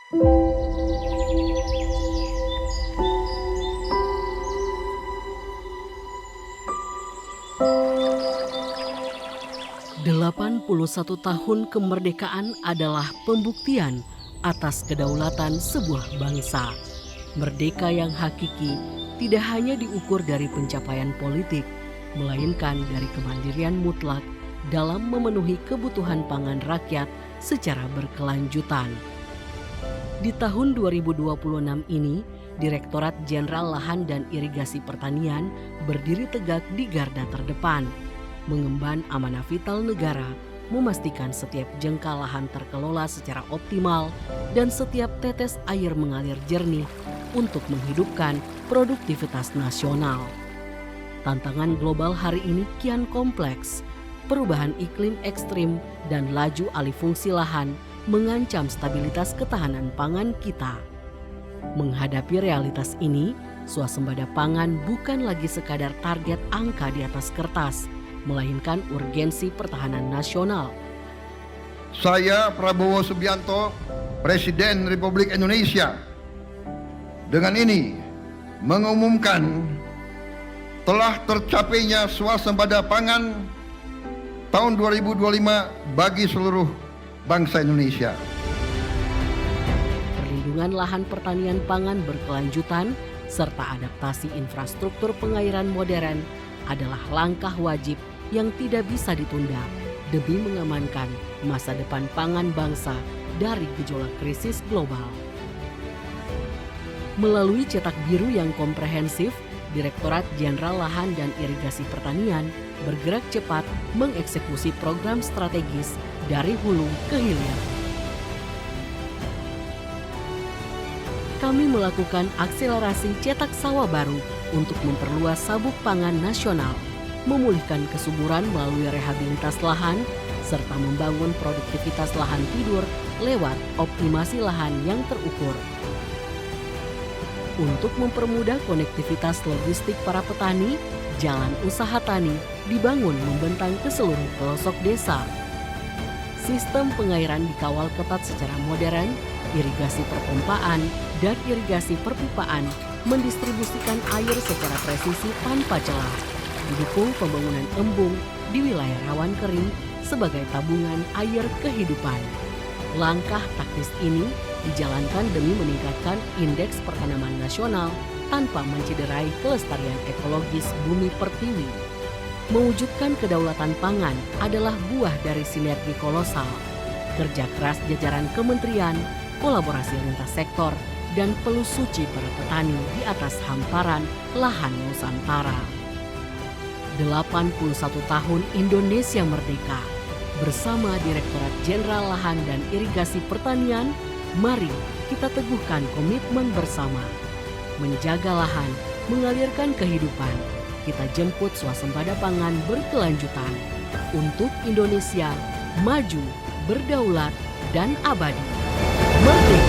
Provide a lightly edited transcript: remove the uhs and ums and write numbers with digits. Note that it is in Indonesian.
81 tahun kemerdekaan adalah pembuktian atas kedaulatan sebuah bangsa. Merdeka yang hakiki tidak hanya diukur dari pencapaian politik, melainkan dari kemandirian mutlak dalam memenuhi kebutuhan pangan rakyat secara berkelanjutan. Di tahun 2026 ini, Direktorat Jenderal Lahan dan Irigasi Pertanian berdiri tegak di garda terdepan, mengemban amanah vital negara, memastikan setiap jengkal lahan terkelola secara optimal dan setiap tetes air mengalir jernih untuk menghidupkan produktivitas nasional. Tantangan global hari ini kian kompleks. Perubahan iklim ekstrim dan laju alih fungsi lahan mengancam stabilitas ketahanan pangan kita. Menghadapi realitas ini, swasembada pangan bukan lagi sekadar target angka di atas kertas, melainkan urgensi pertahanan nasional. Saya Prabowo Subianto, Presiden Republik Indonesia, dengan ini mengumumkan telah tercapainya swasembada pangan tahun 2025 bagi seluruh bangsa Indonesia. Perlindungan lahan pertanian pangan berkelanjutan serta adaptasi infrastruktur pengairan modern adalah langkah wajib yang tidak bisa ditunda demi mengamankan masa depan pangan bangsa dari gejolak krisis global. Melalui cetak biru yang komprehensif, Direktorat Jenderal Lahan dan Irigasi Pertanian bergerak cepat mengeksekusi program strategis dari hulu ke hilir. Kami melakukan akselerasi cetak sawah baru untuk memperluas sabuk pangan nasional, memulihkan kesuburan melalui rehabilitas lahan, serta membangun produktivitas lahan tidur lewat optimasi lahan yang terukur. Untuk mempermudah konektivitas logistik para petani, jalan usaha tani dibangun membentang ke seluruh pelosok desa. Sistem pengairan dikawal ketat secara modern, irigasi perpompaan dan irigasi perpipaan mendistribusikan air secara presisi tanpa celah, didukung pembangunan embung di wilayah rawan kering sebagai tabungan air kehidupan. Langkah taktis ini dijalankan demi meningkatkan indeks pertanaman nasional tanpa mencederai kelestarian ekologis bumi pertiwi. Mewujudkan kedaulatan pangan adalah buah dari sinergi kolosal, kerja keras jajaran kementerian, kolaborasi lintas sektor, dan pelus suci para petani di atas hamparan lahan Nusantara. 81 tahun Indonesia merdeka. Bersama Direktorat Jenderal Lahan dan Irigasi Pertanian, mari kita teguhkan komitmen bersama. Menjaga lahan, mengalirkan kehidupan. Kita jemput swasembada pangan berkelanjutan. Untuk Indonesia, maju, berdaulat, dan abadi. Merdeka!